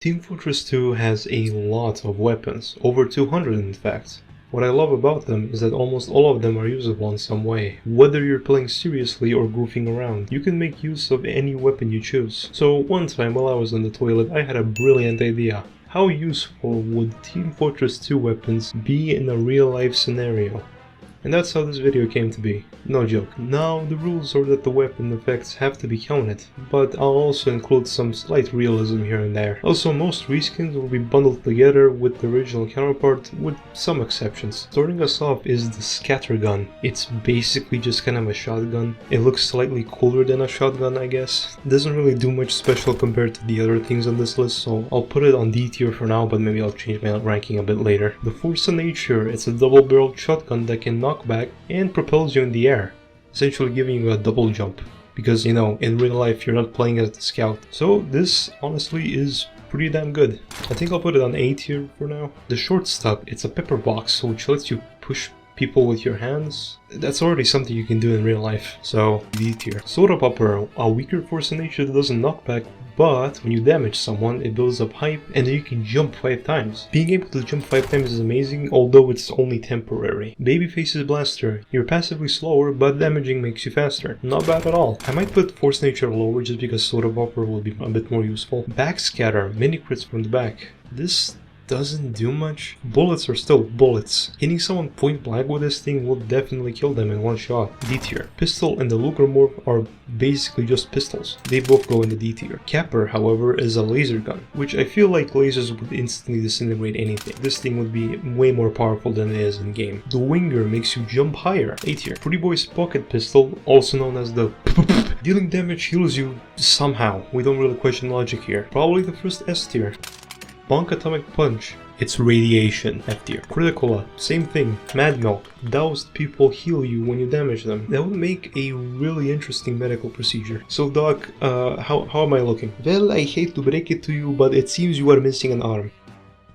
Team Fortress 2 has a lot of weapons, over 200 in fact. What I love about them is that almost all of them are usable in some way. Whether you're playing seriously or goofing around, you can make use of any weapon you choose. So one time while I was on the toilet, I had a brilliant idea. How useful would Team Fortress 2 weapons be in a real life scenario? And that's how this video came to be. No joke. Now, the rules are that the weapon effects have to be counted, but I'll also include some slight realism here and there. Also, most reskins will be bundled together with the original counterpart, with some exceptions. Starting us off is the Scattergun. It's basically just kind of a shotgun. It looks slightly cooler than a shotgun, I guess. It doesn't really do much special compared to the other things on this list, so I'll put it on D tier for now, but maybe I'll change my ranking a bit later. The Force of Nature. It's a double-barreled shotgun that can knock back and propels you in the air, essentially giving you a double jump, because you know, in real life you're not playing as the scout. So this honestly is pretty damn good. I think I'll put it on A tier for now. The Short Stop, it's a pepper box which lets you push people with your hands. That's already something you can do in real life, so D tier. Soda Popper, a weaker Force of Nature that doesn't knock back, but when you damage someone, it builds up hype and then you can jump 5 times. Being able to jump 5 times is amazing, although it's only temporary. Babyface's Blaster, you're passively slower, but damaging makes you faster. Not bad at all. I might put Force Nature lower just because Soda Popper will be a bit more useful. Backscatter, mini crits from the back. This doesn't do much. Bullets are still bullets. Hitting someone point blank with this thing will definitely kill them in one shot. D tier. Pistol and the Luger Morph are basically just pistols. They both go in the D tier. Capper, however, is a laser gun, which I feel like lasers would instantly disintegrate anything. This thing would be way more powerful than it is in game. The Winger makes you jump higher. A tier. Pretty Boy's Pocket Pistol, also known as the dealing damage heals you somehow. We don't really question logic here. Probably the first S tier. Bonk Atomic Punch, it's radiation. F tier. Critical, same thing. Mad Milk, doused people heal you when you damage them. That would make a really interesting medical procedure. So Doc, how am I looking? Well, I hate to break it to you, but it seems you are missing an arm.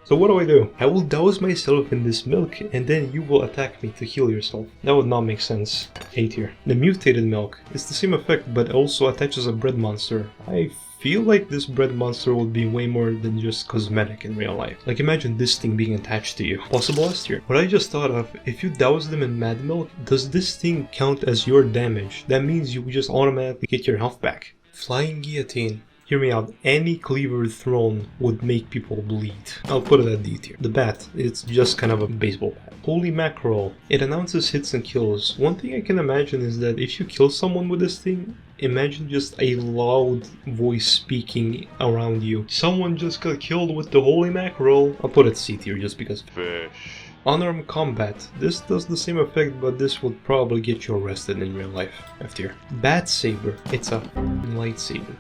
So what do? I will douse myself in this milk and then you will attack me to heal yourself. That would not make sense. A tier. The Mutated Milk, it's the same effect but also attaches a bread monster. I feel like this bread monster would be way more than just cosmetic in real life. Like imagine this thing being attached to you. Possible S tier. What I just thought of, if you douse them in Mad Milk, does this thing count as your damage? That means you just automatically get your health back. Flying Guillotine. Hear me out, any cleaver thrown would make people bleed. I'll put it at D tier. The Bat, it's just kind of a baseball bat. Holy Mackerel, it announces hits and kills. One thing I can imagine is that if you kill someone with this thing, imagine just a loud voice speaking around you. Someone just got killed with the Holy Mackerel. I'll put it C tier just because. Fish. Unarmed Combat. This does the same effect, but this would probably get you arrested in real life. F tier. Bat Saber, it's a lightsaber.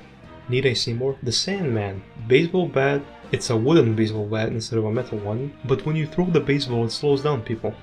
Need I say more? The Sandman. Baseball bat, it's a wooden baseball bat instead of a metal one, but when you throw the baseball it slows down people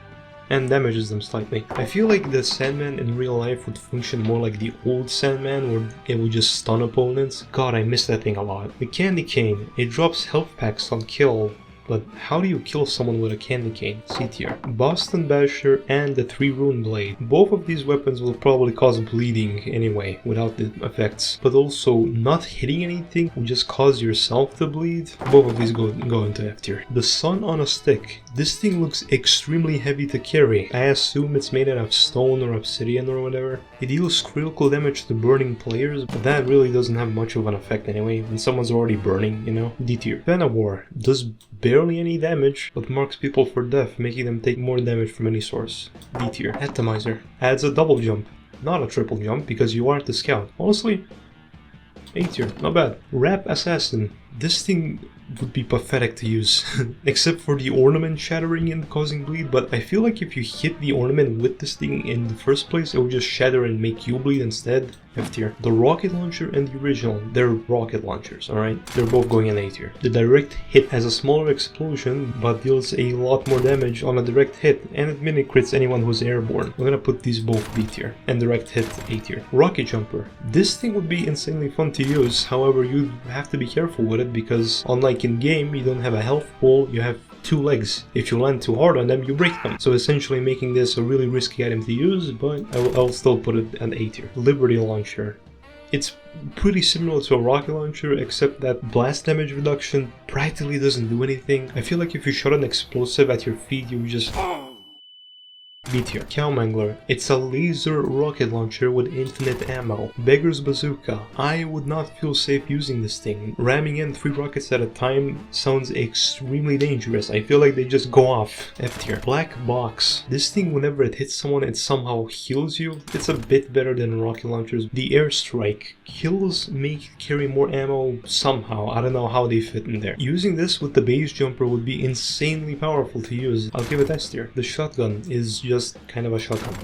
and damages them slightly. I feel like the Sandman in real life would function more like the old Sandman where it would just stun opponents. God, I miss that thing a lot. The Candy Cane, it drops health packs on kill. But how do you kill someone with a candy cane? C tier. Boston Basher and the 3 Rune Blade. Both of these weapons will probably cause bleeding anyway, without the effects. But also, not hitting anything will just cause yourself to bleed. Both of these go into F tier. The Sun on a Stick. This thing looks extremely heavy to carry. I assume it's made out of stone or obsidian or whatever. It deals critical damage to burning players, but that really doesn't have much of an effect anyway, when someone's already burning, you know? D tier. Vanawar does barely any damage, but marks people for death, making them take more damage from any source. D tier. Atomizer adds a double jump, not a triple jump, because you aren't the scout. Honestly, A tier, not bad. Rap Assassin. This thing would be pathetic to use, except for the ornament shattering and causing bleed, but I feel like if you hit the ornament with this thing in the first place, it would just shatter and make you bleed instead. F tier. The rocket launcher and the original, they're rocket launchers, alright? They're both going in A tier. The direct hit has a smaller explosion, but deals a lot more damage on a direct hit, and it mini crits anyone who's airborne. I'm gonna put these both B tier, and direct hit A tier. Rocket Jumper. This thing would be insanely fun to use, however you have to be careful with it because unlike in game, you don't have a health pool, you have 2 legs. If you land too hard on them, you break them. So essentially making this a really risky item to use, but I'll still put it at A tier. Liberty Launcher. It's pretty similar to a rocket launcher, except that blast damage reduction practically doesn't do anything. I feel like if you shot an explosive at your feet, you would just... B tier. Cowmangler. It's a laser rocket launcher with infinite ammo. Beggar's Bazooka. I would not feel safe using this thing. Ramming in 3 rockets at a time sounds extremely dangerous. I feel like they just go off. F tier. Black Box. This thing, whenever it hits someone, it somehow heals you. It's a bit better than rocket launchers. The Airstrike. Kills make carry more ammo somehow. I don't know how they fit in there. Using this with the base jumper would be insanely powerful to use. I'll give it S tier. The shotgun is just kind of a shotgun.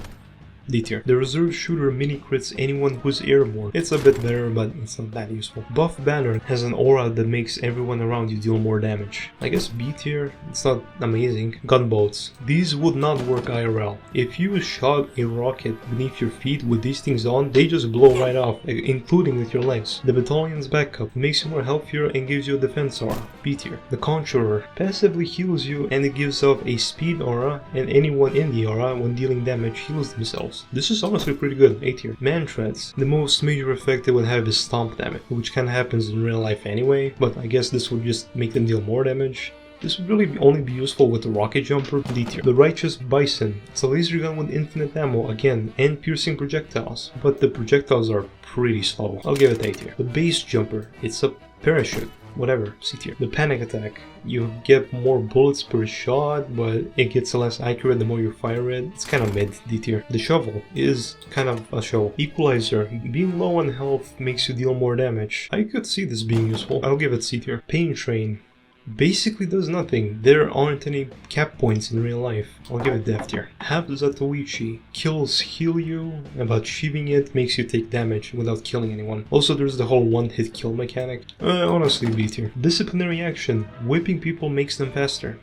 D tier. The reserve shooter mini crits anyone who's airborne. It's a bit better, but it's not that useful. Buff Banner has an aura that makes everyone around you deal more damage. I guess B tier, it's not amazing. Gunboats. These would not work IRL. If you shot a rocket beneath your feet with these things on, they just blow right off, including with your legs. The Battalion's Backup makes you more healthier and gives you a defense aura. B tier. The Conjurer passively heals you and it gives off a speed aura, and anyone in the aura when dealing damage heals themselves. This is honestly pretty good. A tier. Man-Treads. The most major effect it would have is stomp damage, which kind of happens in real life anyway, but I guess this would just make them deal more damage. This would really only be useful with the rocket jumper. D tier. The Righteous Bison. It's a laser gun with infinite ammo again and piercing projectiles, but the projectiles are pretty slow. I'll give it A tier. The Base Jumper. It's a parachute. Whatever, C tier. The Panic Attack. You get more bullets per shot, but it gets less accurate the more you fire it. It's kind of mid. D tier. The Shovel is kind of a show. Equalizer. Being low on health makes you deal more damage. I could see this being useful. I'll give it C tier. Pain Train. Basically does nothing. There aren't any cap points in real life. I'll give it F tier. Have Zatoichi. Kills heal you, but achieving it makes you take damage without killing anyone. Also, there's the whole one-hit kill mechanic. Honestly, B tier. Disciplinary Action. Whipping people makes them faster.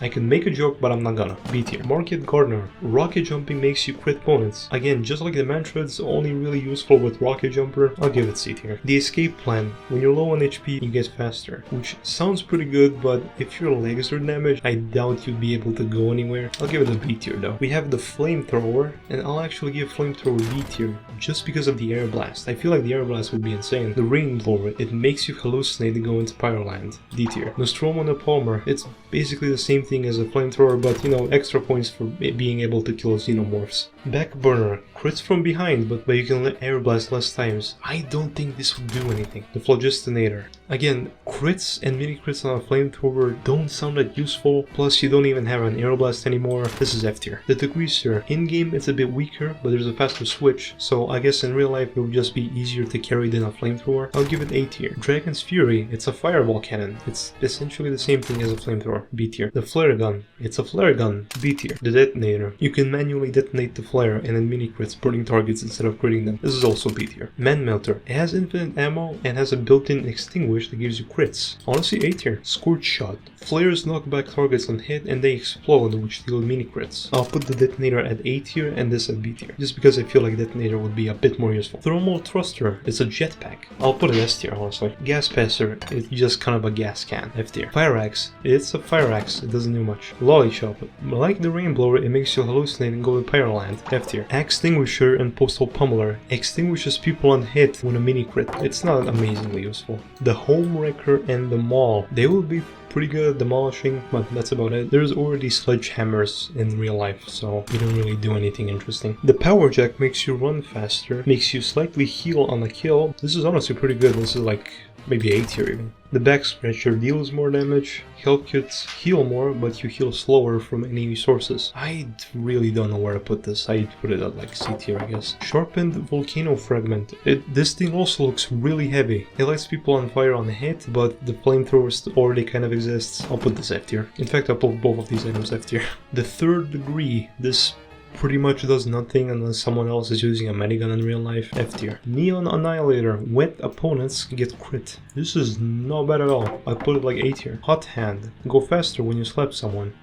I can make a joke, but I'm not gonna. B tier. Market Gardener. Rocket jumping makes you crit opponents. Again, just like the Man-Treads, only really useful with rocket jumper. I'll give it C tier. The Escape Plan. When you're low on HP, you get faster, which sounds pretty good, but if your legs are damaged, I doubt you'd be able to go anywhere. I'll give it a B tier though. We have the Flamethrower, and I'll actually give Flamethrower B tier just because of the Air Blast. I feel like the Air Blast would be insane. The Rainblower. It makes you hallucinate and go into Pyroland. D tier. Nostromo Napalmer. It's basically the same thing as a flamethrower, but you know, extra points for being able to kill xenomorphs. Backburner. Crits from behind, but you can let air blast less times. I don't think this would do anything. The Phlogistinator. Again, crits and mini crits on a flamethrower don't sound that useful, plus you don't even have an air blast anymore. This is F tier. The Degreaser. In-game it's a bit weaker, but there's a faster switch, so I guess in real life it would just be easier to carry than a flamethrower. I'll give it A tier. Dragon's Fury. It's a fireball cannon. It's essentially the same thing as a flamethrower. B tier. The Flare Gun. It's a flare gun. B tier. The Detonator. You can manually detonate the flare and then mini crits, burning targets instead of critting them. This is also B tier. Man Melter. It has infinite ammo and has a built-in extinguish that gives you crits. Honestly, A tier. Scorch Shot. Flares knock back targets on hit and they explode, which deal mini crits. I'll put the Detonator at A tier and this at B tier, just because I feel like Detonator would be a bit more useful. Thermal Thruster. It's a jetpack. I'll put it S tier, honestly. Gas Passer. It's just kind of a gas can. F tier. Fire Axe. It's a fire axe. It doesn't do much. Lolly Chop. Like the Rainblower, it makes you hallucinate and go to Pyroland. F tier. Extinguisher and Postal Pummeler. Extinguishes people on hit when a mini crit. It's not amazingly useful. The Home Wrecker and the Maul. They will be pretty good at demolishing, but that's about it. There's already sledgehammers in real life, so you don't really do anything interesting. The Power Jack makes you run faster, makes you slightly heal on a kill. This is honestly pretty good. This is like maybe A tier even. The Back Scratcher deals more damage, health kits heal more, but you heal slower from enemy sources. I really don't know where to put this. I'd put it at like C tier, I guess. Sharpened Volcano Fragment. This thing also looks really heavy. It lights people on fire on hit, but the flamethrowers already kind of exists. I'll put this F tier. In fact, I'll put both of these items F tier. The Third Degree. This pretty much does nothing unless someone else is using a minigun in real life. F tier. Neon Annihilator. Wet opponents get crit. This is not bad at all. I put it like A tier. Hot Hand. Go faster when you slap someone.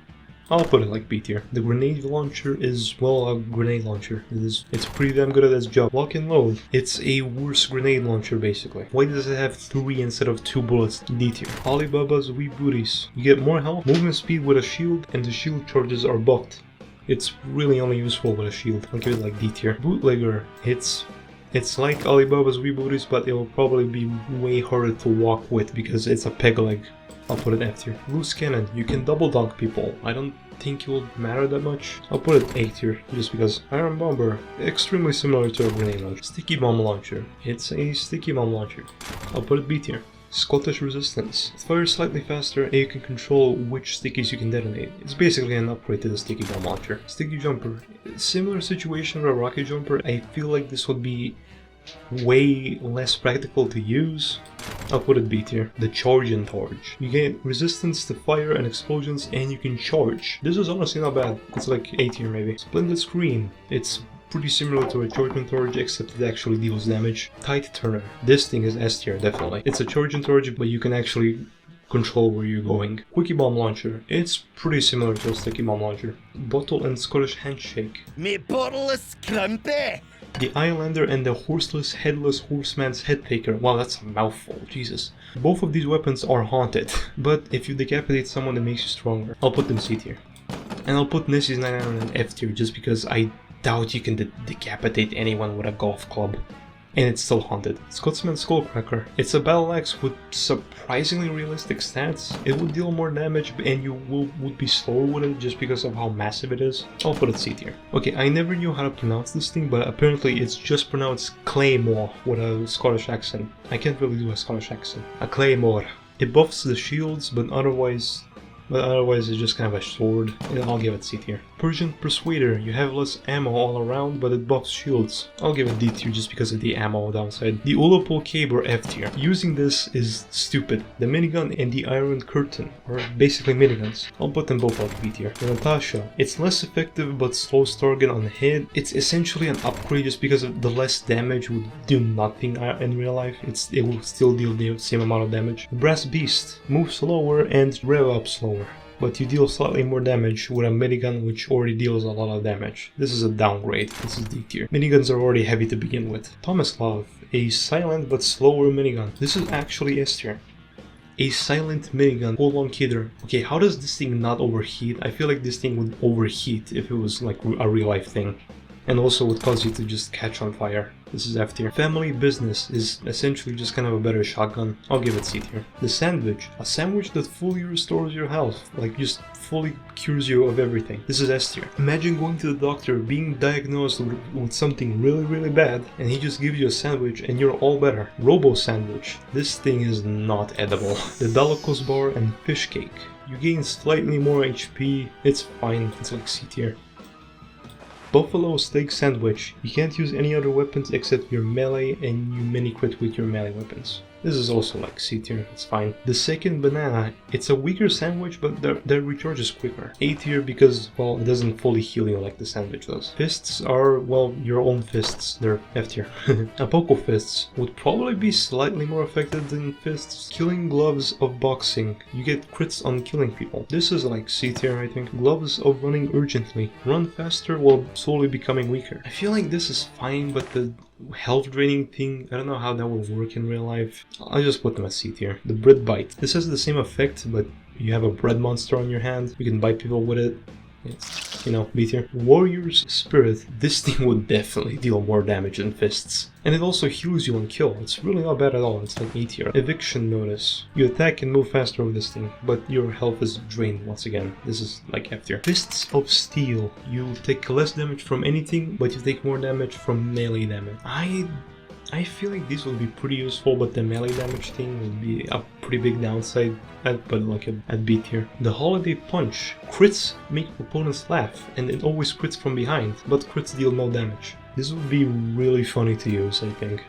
I'll put it like B tier. The Grenade Launcher is, well, a grenade launcher. It's pretty damn good at its job. Lock and Load. It's a worse grenade launcher, basically. Why does it have 3 instead of 2 bullets? D tier. Alibaba's Wee Booties. You get more health, movement speed with a shield, and the shield charges are buffed. It's really only useful with a shield. I'll give it like D tier. Bootlegger. It's It's like Alibaba's Weebooties, but it will probably be way harder to walk with because it's a peg leg. I'll put it F tier. Loose cannon, you can double dunk people. I don't think it will matter that much. I'll put it A tier, just because. Iron Bomber, extremely similar to a grenade launcher. Sticky Bomb Launcher, it's a sticky bomb launcher. I'll put it B tier. Scottish Resistance. It fires slightly faster and you can control which stickies you can detonate. It's basically an upgrade to the Sticky Bomb Launcher. Sticky Jumper. Similar situation with a Rocket Jumper. I feel like this would be way less practical to use. I'll put it B tier. The Charging Torch. You get resistance to fire and explosions and you can charge. This is honestly not bad. It's like A tier maybe. Splendid Screen. It's pretty similar to a Charging Torch except it actually deals damage. Tide Turner. This thing is S tier definitely. It's a Charging Torch but you can actually control where you're going. Quickie Bomb Launcher. It's pretty similar to a Sticky Bomb Launcher. Bottle and Scottish Handshake. Me bottle is scrumpy! The Islander and the Horseless Headless Horseman's Head Taker. Wow, that's a mouthful, Jesus. Both of these weapons are haunted, but if you decapitate someone it makes you stronger. I'll put them C tier. And I'll put Nessie's 999 in F tier just because I doubt you can decapitate anyone with a golf club. And it's still haunted. Scotsman Skullcracker. It's a battle axe with surprisingly realistic stats. It would deal more damage and you would be slower with it just because of how massive it is. I'll put it C tier. Okay, I never knew how to pronounce this thing, but apparently it's just pronounced Claymore with a Scottish accent. I can't really do a Scottish accent. A Claymore. It buffs the shields, but otherwise it's just kind of a sword, and I'll give it C tier. Persian Persuader, you have less ammo all around, but it buffs shields. I'll give it D tier just because of the ammo downside. The Ulapul Caber F tier. Using this is stupid. The minigun and the Iron Curtain are basically miniguns. I'll put them both at B tier. The Natasha, it's less effective but slows target on the head. It's essentially an upgrade just because of the less damage would do nothing in real life. It will still deal the same amount of damage. The Brass Beast, move slower and rev up slower, but you deal slightly more damage with a minigun which already deals a lot of damage. This is a downgrade, this is D tier. Miniguns are already heavy to begin with. Tomislav, a silent but slower minigun. This is actually S tier. A silent minigun, hold on kidder. Okay, how does this thing not overheat? I feel like this thing would overheat if it was like a real life thing. And also would cause you to just catch on fire. This is F tier. Family Business is essentially just kind of a better shotgun. I'll give it C tier. The Sandwich. A sandwich that fully restores your health. Like just fully cures you of everything. This is S tier. Imagine going to the doctor, being diagnosed with something really bad, and he just gives you a sandwich and you're all better. Robo Sandwich. This thing is not edible. The Dalakos Bar and Fish Cake. You gain slightly more HP. It's fine. It's like C tier. Buffalo Steak Sandwich. You can't use any other weapons except your melee and you mini crit with your melee weapons. This is also like C tier, it's fine. The Second Banana. It's a weaker sandwich but that recharges quicker. A tier because, well, it doesn't fully heal you like the sandwich does. Fists are, well, your own fists. They're F tier. Apoko Fists would probably be slightly more effective than fists. Killing Gloves of Boxing. You get crits on killing people. This is like C tier, I think. Gloves of Running Urgently. Run faster while slowly becoming weaker. I feel like this is fine, but the health draining thing, I don't know how that will work in real life. I'll just put them at C tier. The Bread Bite. This has the same effect, but you have a bread monster on your hand. You can bite people with it. It's, you know, B tier. Warrior's Spirit. This thing would definitely deal more damage than fists. And it also heals you on kill. It's really not bad at all. It's like A tier. Eviction Notice. You attack and move faster with this thing, but your health is drained once again. This is like F tier. Fists of Steel. You take less damage from anything, but you take more damage from melee damage. I feel like this would be pretty useful, but the melee damage thing would be a pretty big downside. I'd put it like at B tier. The Holiday Punch. Crits make opponents laugh, and it always crits from behind, but crits deal no damage. This would be really funny to use, I think.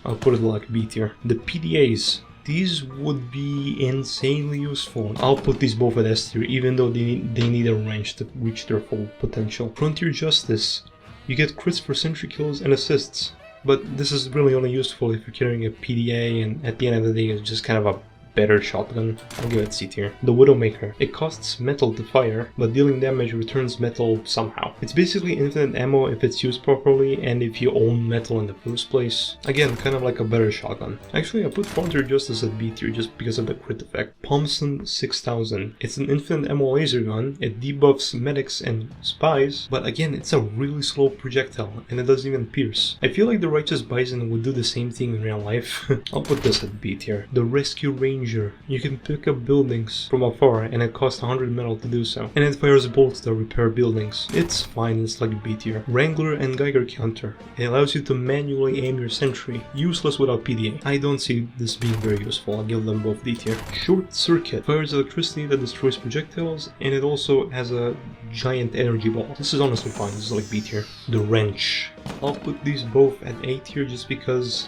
I'll put it like B tier. The PDAs. These would be insanely useful. I'll put these both at S tier, even though they need a range to reach their full potential. Frontier Justice. You get crits for sentry kills and assists. But this is really only useful if you're carrying a PDA, and at the end of the day it's just kind of a better shotgun. I'll give it C tier. The Widowmaker. It costs metal to fire, but dealing damage returns metal somehow. It's basically infinite ammo if it's used properly and if you own metal in the first place. Again, kind of like a better shotgun. Actually, I put Frontier Justice at B tier just because of the crit effect. Pomson 6000. It's an infinite ammo laser gun. It debuffs medics and spies, but again, it's a really slow projectile and it doesn't even pierce. I feel like the Righteous Bison would do the same thing in real life. I'll put this at B tier. The Rescue Ranger. You can pick up buildings from afar and it costs 100 metal to do so. And it fires bolts that repair buildings. It's fine, it's like B tier. Wrangler and Geiger Counter. It allows you to manually aim your sentry. Useless without PDA. I don't see this being very useful. I'll give them both D tier. Short Circuit. Fires electricity that destroys projectiles and it also has a giant energy ball. This is honestly fine. This is like B tier. The Wrench. I'll put these both at A tier just because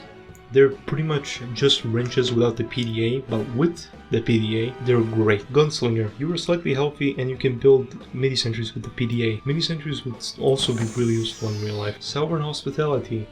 they're pretty much just wrenches without the PDA, but with the PDA, they're great. Gunslinger, you are slightly healthy and you can build mini-sentries with the PDA. Mini-sentries would also be really useful in real life. Sovereign Hospitality,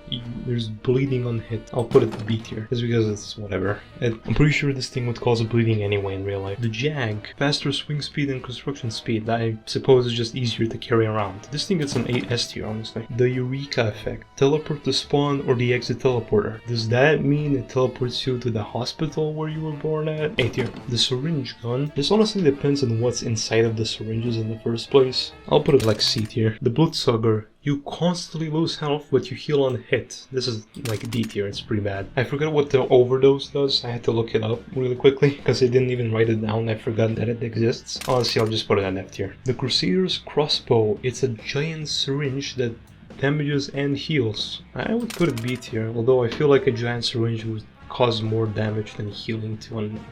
there's bleeding on hit. I'll put it B tier, just because it's whatever. And I'm pretty sure this thing would cause bleeding anyway in real life. The Jag, faster swing speed and construction speed, I suppose is just easier to carry around. This thing gets an A S tier, honestly. The Eureka Effect, teleport to spawn or the exit teleporter. Does that mean it teleports you to the hospital where you were born at? A tier. The Syringe Gun. This honestly depends on what's inside of the syringes in the first place. I'll put it like C tier. The Bloodsucker. You constantly lose health, but you heal on hit. This is like D tier, it's pretty bad. I forgot what the Overdose does. I had to look it up really quickly, because I didn't even write it down. I forgot that it exists. Honestly, I'll just put it at F tier. The Crusader's Crossbow. It's a giant syringe that damages and heals. I would put it B tier, although I feel like a giant syringe would cause more damage than healing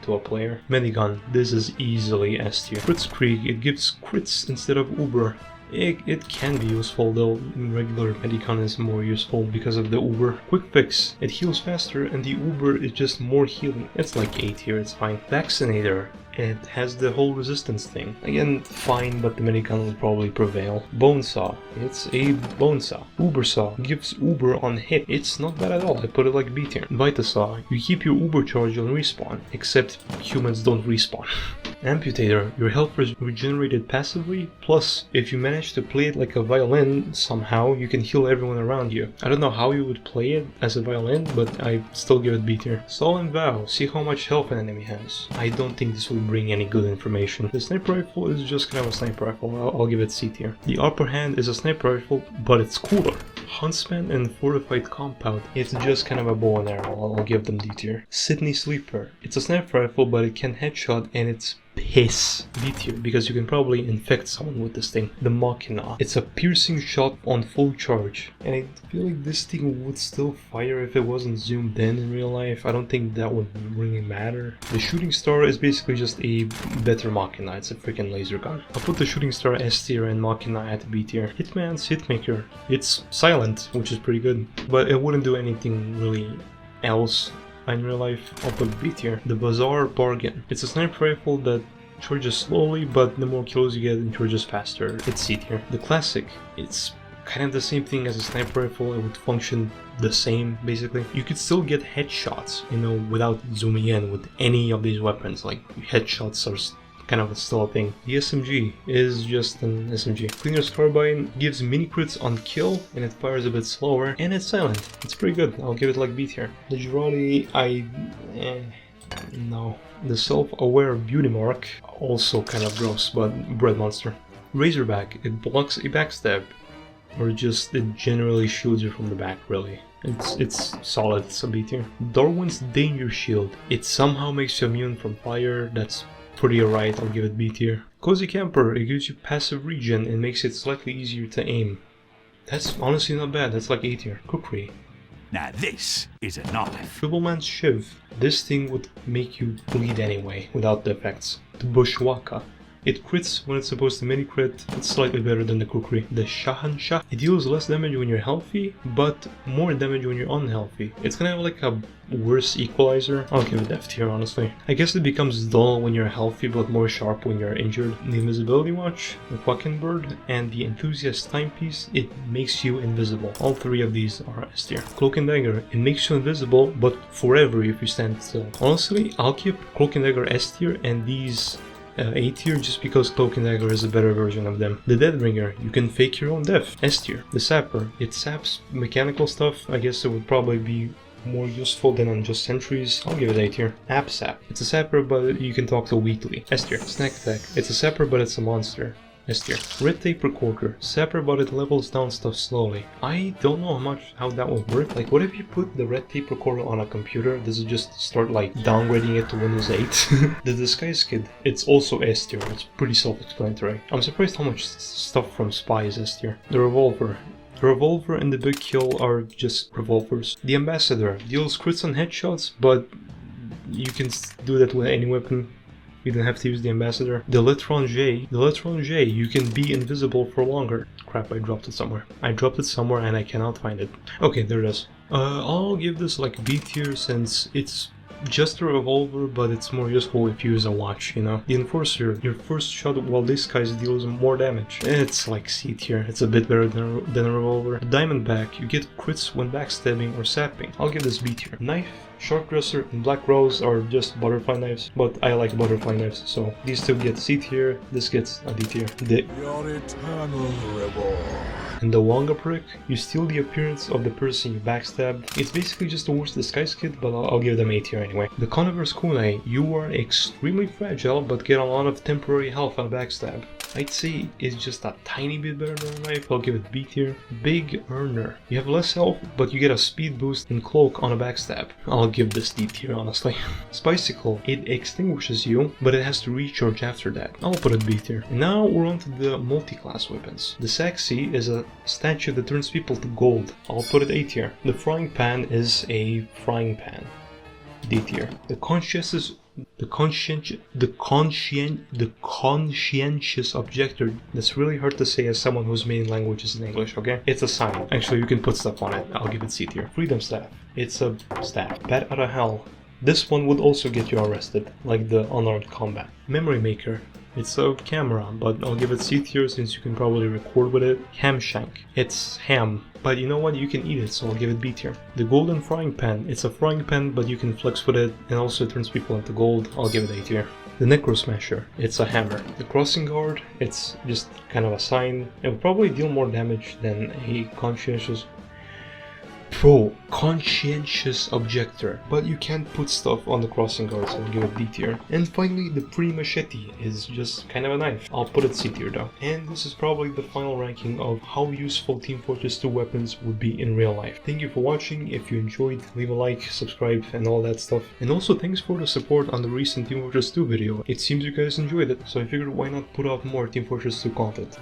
to a player. Medigun, this is easily S tier. Kritzkrieg, it gives crits instead of Uber. It can be useful, though regular Medigun is more useful because of the Uber. Quick Fix, it heals faster and the Uber is just more healing. It's like A tier, it's fine. Vaccinator, it has the whole resistance thing. Again, fine, but the Medigun will probably prevail. Bonesaw, it's a Bonesaw. Ubersaw gives Uber on hit. It's not bad at all, I put it like B tier. Vitasaw, you keep your Uber charge on respawn, except humans don't respawn. Amputator, your health is regenerated passively, plus if you manage to play it like a violin somehow, you can heal everyone around you. I don't know how you would play it as a violin, but I still give it B tier. Solemn Vow, see how much health an enemy has. I don't think this will bring any good information. The sniper rifle is just kind of a sniper rifle, I'll give it C tier. The Upper Hand is a sniper rifle, but it's cooler. Huntsman and Fortified Compound, it's just kind of a bow and arrow, I'll give them D tier. Sydney Sleeper, it's a sniper rifle, but it can headshot and it's piss. D tier, because you can probably infect someone with this thing. The Machina, it's a piercing shot on full charge, and I feel like this thing would still fire if it wasn't zoomed in real life. I don't think that would really matter. The Shooting Star is basically just a better Machina, it's a freaking laser gun. I'll put the Shooting Star S tier and Machina at B tier. Hitman's Hitmaker, it's silent, which is pretty good, but it wouldn't do anything really else in real life. I'll put B tier. The Bazaar Bargain, it's a sniper rifle that charges slowly, but the more kills you get, it charges faster. It's C tier. The Classic, it's kind of the same thing as a sniper rifle. It would function the same, basically. You could still get headshots, you know, without zooming in with any of these weapons. Like, headshots are kind of still a thing. The SMG is just an SMG. Cleaner's Carbine gives mini crits on kill, and it fires a bit slower, and it's silent. It's pretty good. I'll give it like B tier. The Girardi, no. The Self-Aware Beauty Mark, also kind of gross, but Bread Monster. Razorback, it blocks a backstab, or just it generally shields you from the back, really. It's solid, it's a B tier. Darwin's Danger Shield, it somehow makes you immune from fire, that's pretty alright, I'll give it B tier. Cozy Camper, it gives you passive regen and makes it slightly easier to aim. That's honestly not bad, that's like A tier. Kukri. Now this is a knife. Tribbleman's Shiv, this thing would make you bleed anyway, without the effects. The Bushwaka, It crits when it's supposed to mini crit. It's slightly better than the Kukri. The Shahanshah, it deals less damage when you're healthy, but more damage when you're unhealthy. It's kind of like a worse equalizer. I'll give it F tier, honestly. I guess it becomes dull when you're healthy, but more sharp when you're injured. The Invisibility Watch, the Quacking Bird, and the Enthusiast Timepiece, it makes you invisible. All three of these are S tier. Cloak and Dagger, it makes you invisible, but forever if you stand still. Honestly, I'll keep Cloak and Dagger S tier and these A tier just because Cloak and Dagger is a better version of them. The Deadbringer, you can fake your own death. S tier. The Sapper, it saps mechanical stuff. I guess it would probably be more useful than on just sentries. I'll give it A tier. AppSap, it's a sapper but you can talk to weekly. S tier. Snack Attack, it's a sapper but it's a monster. S tier. Red Tape Recorder, sapper but it levels down stuff slowly. I don't know how that would work. Like, what if you put the Red Tape Recorder on a computer? Does it just start like downgrading it to Windows 8? The Disguise Kit, it's also S tier. It's pretty self-explanatory. I'm surprised how much stuff from Spy is S tier. The Revolver. The Revolver and the Big Kill are just revolvers. The Ambassador deals crits on headshots, but you can do that with any weapon. You don't have to use the Ambassador. The L'Étranger, you can be invisible for longer. Crap, I dropped it somewhere. I dropped it somewhere and I cannot find it. Okay, there it is. I'll give this like B tier since it's just a revolver, but it's more useful if you use a watch, you know. The Enforcer, your first shot while disguised deals more damage. It's like C tier, it's a bit better than a revolver. The Diamondback, you get crits when backstabbing or sapping. I'll give this B tier. Knife, Shark Dresser, and Black Rose are just butterfly knives, but I like butterfly knives, so these two get C tier, this gets a D tier. Your eternal reward. And the Wonga Prick, you steal the appearance of the person you backstabbed. It's basically just a worse disguise kit, but I'll give them A tier anyway. The Coniverse Kunai, you are extremely fragile, but get a lot of temporary health on backstab. I'd say it's just a tiny bit better than a knife, I'll give it B tier. Big Earner, you have less health, but you get a speed boost and cloak on a backstab. I'll give this D tier, honestly. Spicicle, it extinguishes you, but it has to recharge after that. I'll put it B tier. Now we're on to the multi-class weapons. The Saxi is a statue that turns people to gold. I'll put it A tier. The Frying Pan is a frying pan. D tier. The conscientious objector. That's really hard to say as someone whose main language is in English, okay? It's a sign. Actually, you can put stuff on it. I'll give it C tier. Freedom Staff. It's a staff. Bat out of hell. This one would also get you arrested, like the unarmed combat. Memory Maker. It's a camera, but I'll give it C tier since you can probably record with it. Ham Shank. It's ham, but you know what? You can eat it, so I'll give it B tier. The Golden Frying Pan. It's a frying pan, but you can flex with it, and also it turns people into gold. I'll give it A tier. The Necro Smasher. It's a hammer. The Crossing Guard. It's just kind of a sign. It will probably deal more damage than a conscientious objector, but you can't put stuff on the Crossing Guard, so I'll give it D tier. And finally, the Pre-Machete is just kind of a knife. I'll put it C tier though. And this is probably the final ranking of how useful Team Fortress 2 weapons would be in real life. Thank you for watching. If you enjoyed, leave a like, subscribe, and all that stuff. And also thanks for the support on the recent Team Fortress 2 video. It seems you guys enjoyed it, so I figured why not put out more Team Fortress 2 content.